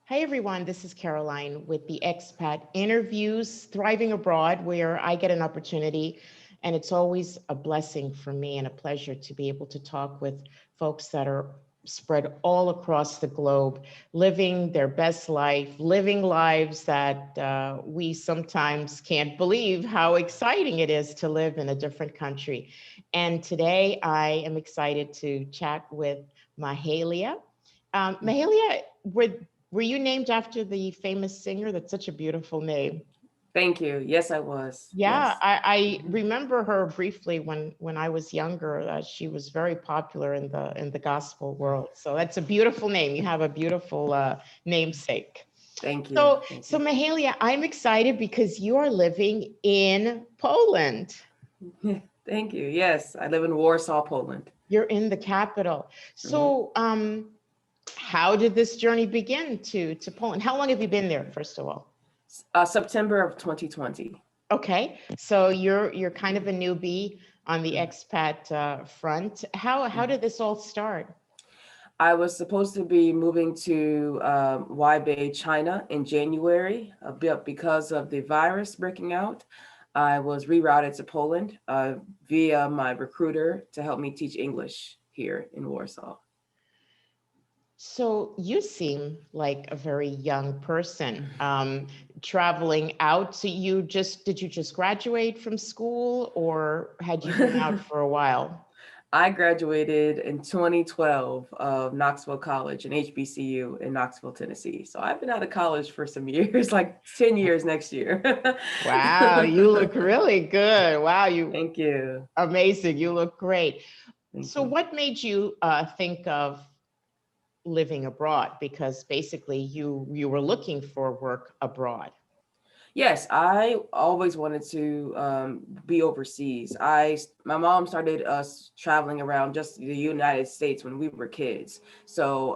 Hi, everyone. This is Caroline with the Expat Interviews Thriving Abroad, where I get an opportunity, and it's always a blessing for me and a pleasure to be able to talk with folks that are spread all across the globe, living their best life, living lives that we sometimes can't believe how exciting it is to live in a different country. And today I am excited to chat with Mahalia. Mahalia, were you named after the famous singer? That's such a beautiful name. Thank you. Yes, I was. Yeah, Yes. I Mhm. remember her briefly when I was younger. She was very popular in the gospel world. So that's a beautiful name. You have a beautiful namesake. Thank you. Thank So you. Mahalia, I'm excited because you are living in Poland. Thank you. Yes, I live in Warsaw, Poland. You're in the capital. Mhm. So how did this journey begin to Poland? How long have you been there, first of all? September of 2020. Okay, so you're kind of a newbie on the Mhm. expat front. How Mhm. did this all start? I was supposed to be moving to Huaibei, China in January, but because of the virus breaking out, I was rerouted to Poland via my recruiter to help me teach English here in Warsaw. So you seem like a very young person traveling out. So did you just graduate from school or had you been out for a while? I graduated in 2012 of Knoxville College and HBCU in Knoxville, Tennessee. So I've been out of college for some years, like 10 years next year. Wow, you look really good. Wow, you Thank you. amazing. You look great. Thank So you. what made you think of living abroad? Because basically you were looking for work abroad. Yes, I always wanted to be overseas. My mom started us traveling around just the United States when we were kids. So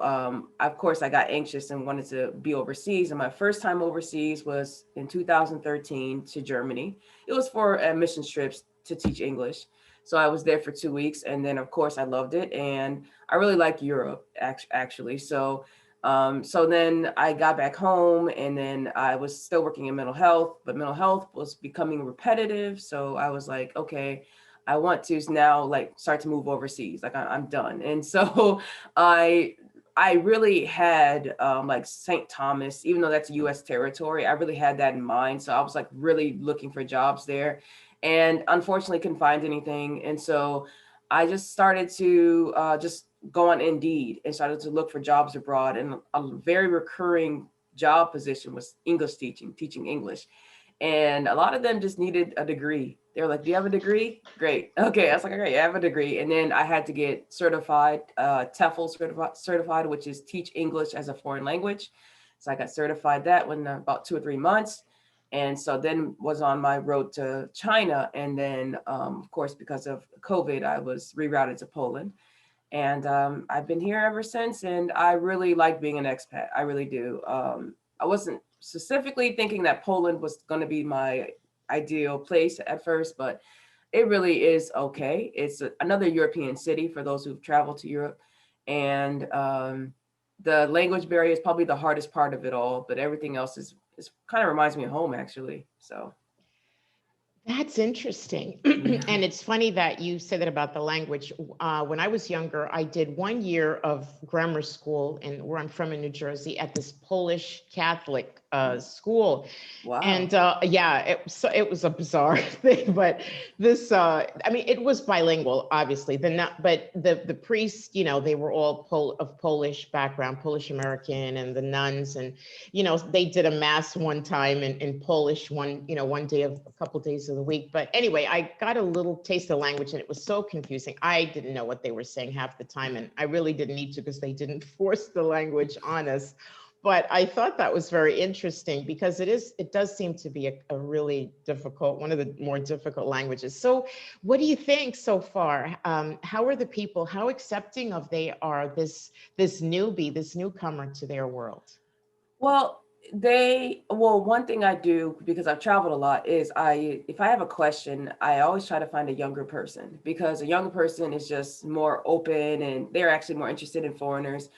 of course I got anxious and wanted to be overseas. And my first time overseas was in 2013 to Germany. It was for mission trips to teach English. So I was there for 2 weeks, and then of course I loved it, and I really like Europe actually. So then I got back home, and then I was still working in mental health, but mental health was becoming repetitive. So I was like, okay, I want to now like start to move overseas. Like I'm done. And so I I really had like St. Thomas, even though that's U.S. territory, I really had that in mind. So I was like really looking for jobs there, and unfortunately couldn't find anything. And so I just started to just go on Indeed and started to look for jobs abroad. And a very recurring job position was English teaching, teaching English. And a lot of them just needed a degree. They were like, "Do you have a degree? Great. Okay." I was like, "Okay, I have a degree." And then I had to get certified, TEFL certified, which is teach English as a foreign language. So I got certified that when about 2 or 3 months. And so then was on my road to China. And then, of course, because of COVID, I was rerouted to Poland, and I've been here ever since. And I really like being an expat. I really do. I wasn't specifically thinking that Poland was going to be my ideal place at first, but it really is okay. It's another European city for those who've traveled to Europe, and the language barrier is probably the hardest part of it all. But everything else is kind of reminds me of home actually. So That's interesting. yeah. And it's funny that you said that about the language. When I was younger, I did 1 year of grammar school in where I'm from in New Jersey at this Polish Catholic school. And Wow. yeah, it was a bizarre thing, but this I mean it was bilingual, obviously. But the priests, they were all of Polish background, Polish American, and the nuns, and they did a mass one time in Polish one day of a couple days of the week. But anyway, I got a little taste of the language, and it was so confusing. I didn't know what they were saying half the time, and I really didn't need to because they didn't force the language on us. But I thought that was very interesting because it does seem to be a really difficult, one of the more difficult languages. So what do you think so far? How are the people, how accepting of they are this newbie, this newcomer to their world? Well, one thing I do because I've traveled a lot is if I have a question, I always try to find a younger person, because a younger person is just more open and they're actually more interested in foreigners.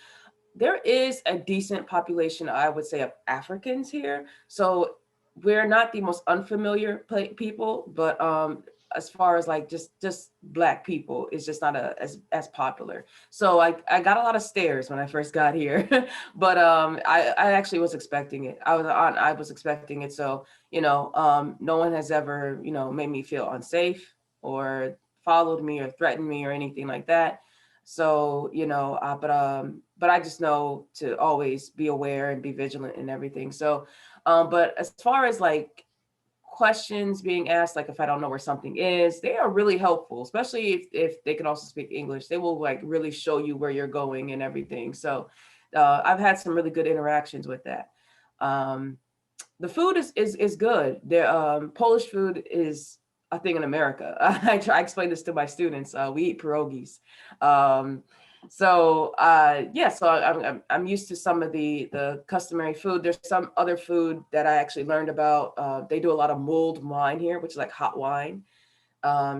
there is a decent population, I would say, of Africans here. So we're not the most unfamiliar people, but as far as like just Black people, it's just not as popular. So I got a lot of stares when I first got here, but I actually was expecting it. I was expecting it. So no one has ever made me feel unsafe or followed me or threatened me or anything like that. So, but I just know to always be aware and be vigilant and everything. So, but as far as like questions being asked, like if I don't know where something is, they are really helpful, especially if they can also speak English. They will like really show you where you're going and everything. So, I've had some really good interactions with that. Um, the food is good. The Polish food is a thing in America. I explain this to my students. We eat pierogies. Um, yeah, so I'm used to some of the customary food. There's some other food that I actually learned about. They do a lot of mulled wine here, which is like hot wine.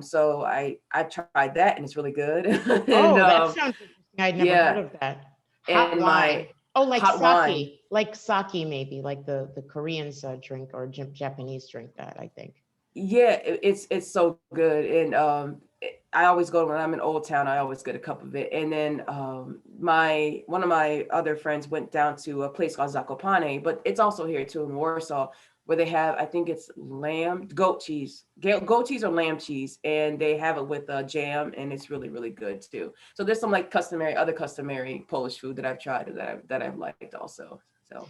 So I tried that and it's really good. and Oh, that sounds interesting. I'd never heard yeah, of that. Hot and wine. my Oh, hot wine. like sake maybe, like the Koreans drink or Japanese drink that, I think. Yeah, it's so good, and I always go when I'm in Old Town. I always get a cup of it, and then my one of my other friends went down to a place called Zakopane, but it's also here too in Warsaw, where they have I think it's goat cheese or lamb cheese, and they have it with jam, and it's really good too. So there's some like other customary Polish food that I've tried and that I've liked also. So.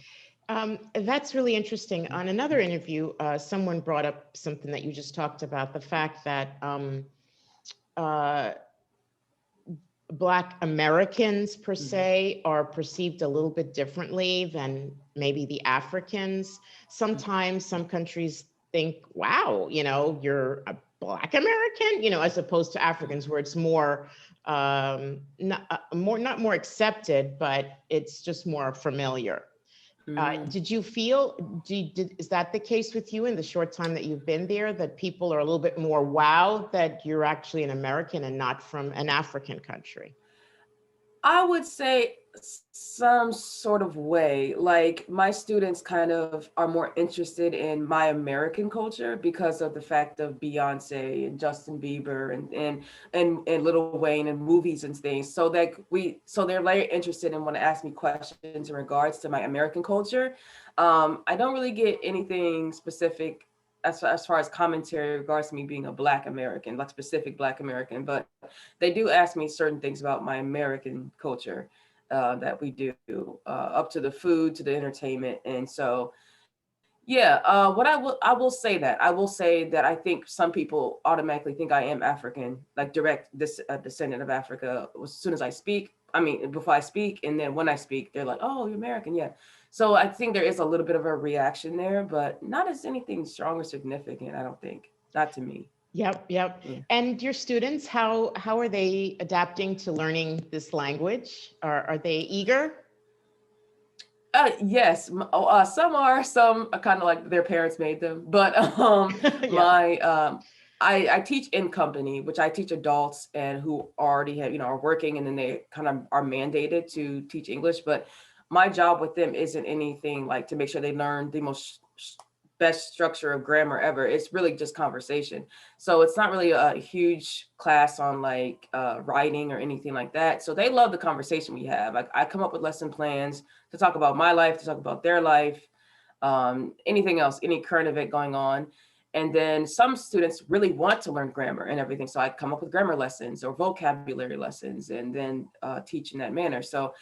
That's really interesting. On another interview, someone brought up something that you just talked about, the fact that uh, Black Americans per Mhm. se are perceived a little bit differently than maybe the Africans. Sometimes some countries think, wow, you're a Black American, as opposed to Africans, where it's more, not more accepted, but it's just more familiar. Mm. Did you feel, is that the case with you in the short time that you've been there, that people are a little bit more wowed that you're actually an American and not from an African country? I would say some sort of way. Like my students kind of are more interested in my American culture because of the fact of Beyonce and Justin Bieber and Lil Wayne and movies and things. So they're very interested and want to ask me questions in regards to my American culture. I don't really get anything specific as far as commentary in regards to me being a Black American, like specific Black American, but they do ask me certain things about my American culture that we do, up to the food, to the entertainment, and so yeah. What I will say that I think some people automatically think I am African, like direct descendant of Africa. As soon as I speak, I mean before I speak, and then when I speak, they're like, "Oh, you're American, yeah." So I think there is a little bit of a reaction there, but not as anything strong or significant. I don't think, not to me. Yep, yep. Yeah. And your students, how are they adapting to learning this language? Are they eager? Yes, some are kind of like their parents made them, but Yep. my I teach in company, which I teach adults and who already have are working, and then they kind of are mandated to teach English. But my job with them isn't anything like to make sure they learn the best structure of grammar ever. It's really just conversation. So it's not really a huge class on like writing or anything like that. So they love the conversation we have. I come up with lesson plans to talk about my life, to talk about their life, anything else, any current event going on. And then some students really want to learn grammar and everything. So I come up with grammar lessons or vocabulary lessons and then teach in that manner. So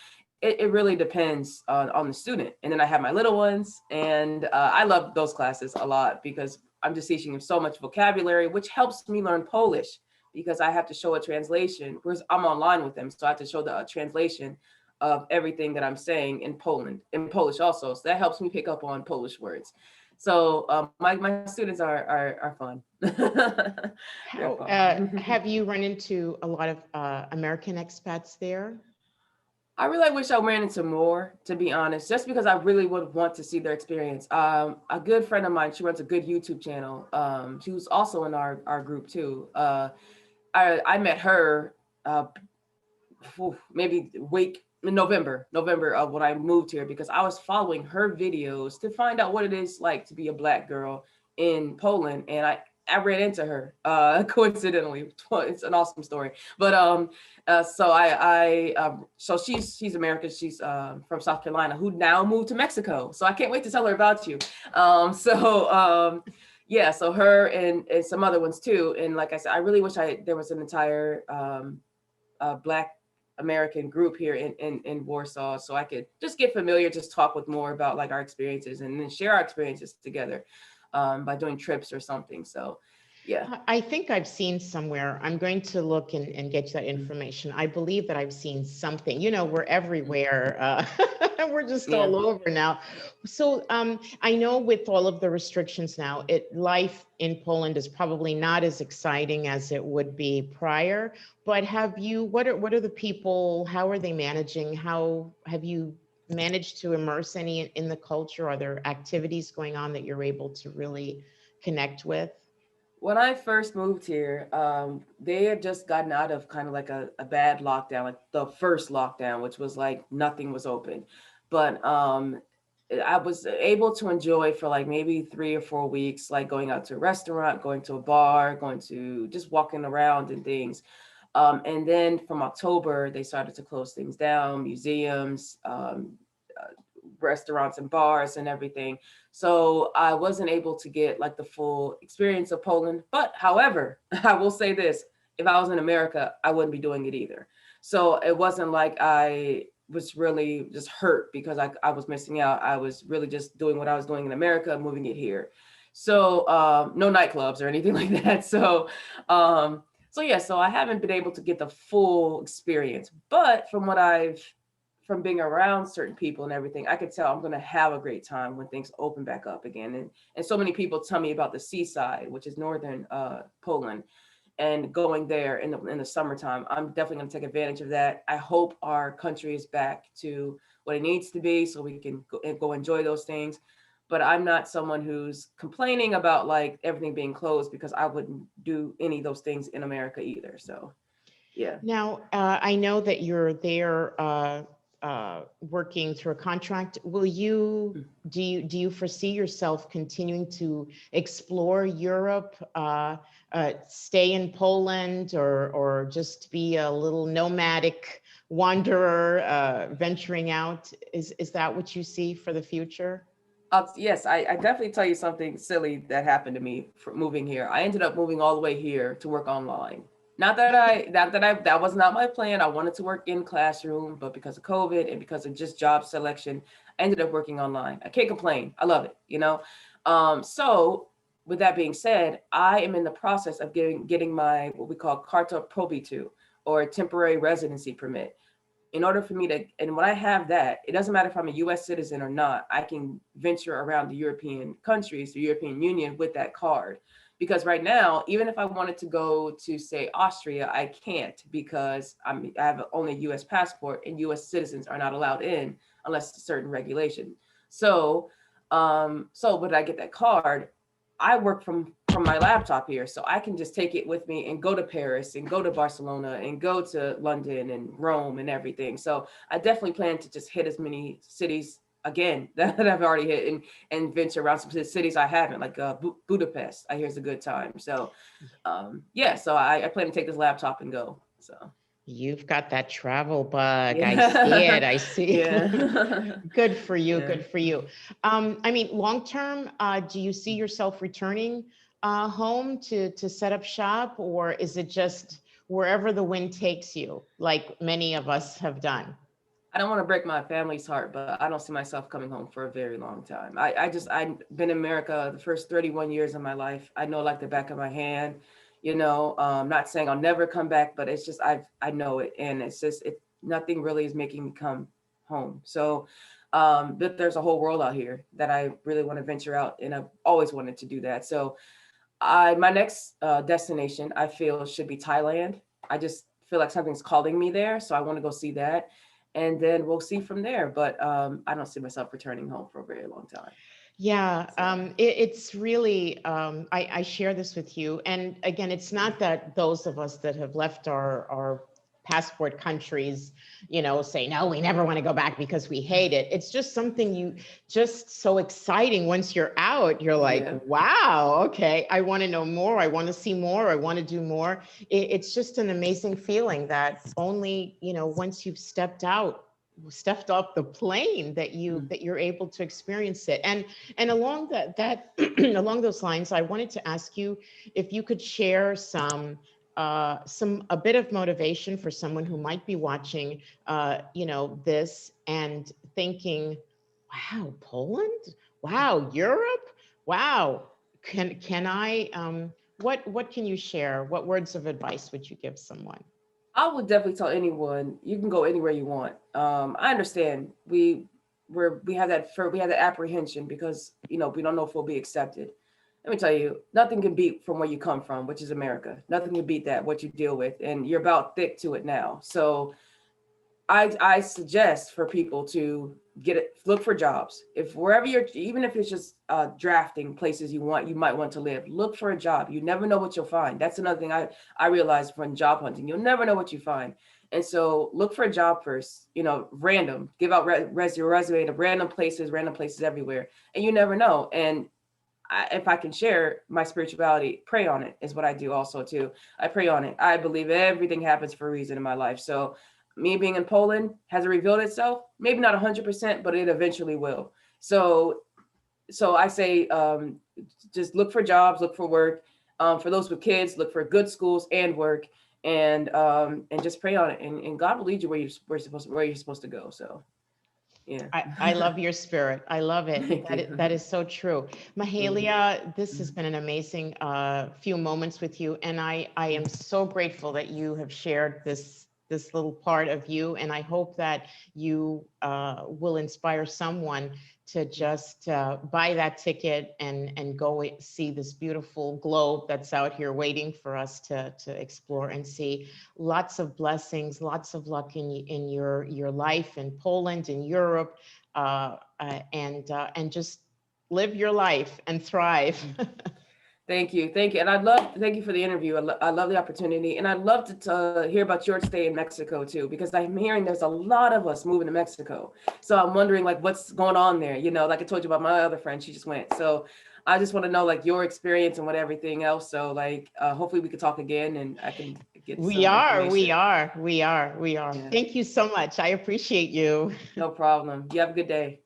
it really depends on the student. And then I have my little ones, and I love those classes a lot because I'm just teaching them so much vocabulary, which helps me learn Polish because I have to show a translation, whereas I'm online with them. So I have to show the translation of everything that I'm saying in Polish also. So that helps me pick up on Polish words. So my students are fun. They're How fun. have you run into a lot of American expats there? I really wish I ran into more, to be honest, just because I really would want to see their experience. A good friend of mine, she runs a good YouTube channel. She was also in our group too. I met her maybe in November of when I moved here, because I was following her videos to find out what it is like to be a Black girl in Poland, and I ran into her coincidentally. It's an awesome story, but so she's American. She's from South Carolina, who now moved to Mexico. So I can't wait to tell her about you. Yeah, so her and some other ones too. And like I said, I really wish there was an entire Black American group here in Warsaw, so I could just get familiar, just talk with more about like our experiences, and then share our experiences together by doing trips or something. So yeah. I think I've seen somewhere, I'm going to look and get you that information. I believe that I've seen something, we're everywhere. We're just Yeah. all over now. So I know with all of the restrictions now, life in Poland is probably not as exciting as it would be prior, but what are the people, how are they managing? How have you managed to immerse any in the culture? Are there activities going on that you're able to really connect with? When I first moved here, they had just gotten out of kind of like a bad lockdown, like the first lockdown, which was like nothing was open. But I was able to enjoy for like maybe 3 or 4 weeks, like going out to a restaurant, going to a bar, going to just walking around and things. And then from October, they started to close things down, museums, restaurants and bars and everything. So I wasn't able to get like the full experience of Poland. But however, I will say this, if I was in America, I wouldn't be doing it either. So it wasn't like I was really just hurt because I was missing out. I was really just doing what I was doing in America, moving it here. So no nightclubs or anything like that. So yeah, so I haven't been able to get the full experience. But from being around certain people and everything, I could tell I'm going to have a great time when things open back up again. And so many people tell me about the seaside, which is northern Poland, and going there in the summertime. I'm definitely going to take advantage of that. I hope our country is back to what it needs to be so we can go enjoy those things. But I'm not someone who's complaining about like everything being closed, because I wouldn't do any of those things in America either. So yeah. Now, I know that you're there working through a contract. Do you foresee yourself continuing to explore Europe, stay in Poland, or just be a little nomadic wanderer, venturing out? Is that what you see for the future? Yes, I definitely tell you something silly that happened to me for moving here. I ended up moving all the way here to work online. That was not my plan. I wanted to work in classroom, but because of COVID and because of just job selection, I ended up working online. I can't complain. I love it. So with that being said, I am in the process of getting my what we call Carta Probitu, or temporary residency permit. In order for me to, and when I have that, it doesn't matter if I'm a US citizen or not, I can venture around the European countries, the European Union with that card. Because right now, even if I wanted to go to say Austria, I can't, because I have only a US passport, and US citizens are not allowed in unless it's a certain regulation. So when I get that card, I work from my laptop here, so I can just take it with me and go to Paris and go to Barcelona and go to London and Rome and everything. So I definitely plan to just hit as many cities again that I've already hit, and venture around some cities I haven't, like Budapest. I hear it's a good time. So yeah, so I plan to take this laptop and go. So You've got that travel bug. I see yeah, it. I see. yeah, Good for you. yeah. Good for you. I mean, long term, do you see yourself returning home to set up shop, or is it just wherever the wind takes you, like many of us have done? I don't want to break my family's heart, but I don't see myself coming home for a very long time. I've been in America the first 31 years of my life. I know like the back of my hand, not saying I'll never come back, but it's just, I know it. And it's just, nothing really is making me come home. So, but there's a whole world out here that I really want to venture out, and I've always wanted to do that. So my next destination I feel should be Thailand. I just feel like something's calling me there, so I want to go see that, and then we'll see from there. But I don't see myself returning home for a very long time. Yeah, So it's really, I share this with you. And again, it's not that those of us that have left our passport countries, say, no, we never want to go back because we hate it. It's just something just so exciting. Once you're out, you're like, wow, okay, I want to know more. I want to see more. I want to do more. It's just an amazing feeling that only, once you've stepped off the plane that you're able to experience it. And along that along those lines, I wanted to ask you if you could share a bit of motivation for someone who might be watching this and thinking, wow, Poland, wow, Europe, wow, can I what can you share? What words of advice would you give someone? I would definitely tell anyone you can go anywhere you want. I understand we have that apprehension because we don't know if we'll be accepted. Let me tell you, nothing can beat from where you come from, which is America. Nothing can beat that, what you deal with, and you're about thick to it now. So I suggest for people to look for jobs. If wherever even if it's just drafting places you might want to live, look for a job. You never know what you'll find. That's another thing I realized from job hunting. You'll never know what you find. And so look for a job first, random, give out your resume to random places everywhere. And you never know. And if I can share my spirituality, pray on it is what I do also too. I pray on it. I believe everything happens for a reason in my life. So me being in Poland, has it revealed itself? Maybe not 100%, but it eventually will. So I say, just look for jobs, look for work. For those with kids, look for good schools and work, and just pray on it. And God will lead you where you're supposed to go. So. Yeah. I love your spirit. I love it. Thank you. That is so true. Mahalia, this has been an amazing few moments with you. And I am so grateful that you have shared this little part of you. And I hope that you will inspire someone to just buy that ticket and go see this beautiful globe that's out here waiting for us to explore and see. Lots of blessings, lots of luck in your life in Poland, in Europe, and just live your life and thrive. Thank you. And thank you for the interview. I love the opportunity, and I'd love to hear about your stay in Mexico too, because I'm hearing there's a lot of us moving to Mexico. So I'm wondering what's going on there. Like I told you about my other friend, she just went. So I just want to know your experience and everything else. So hopefully we could talk again and I can get We are. Yeah. Thank Thank you so much. I appreciate you. No problem. You have a good day.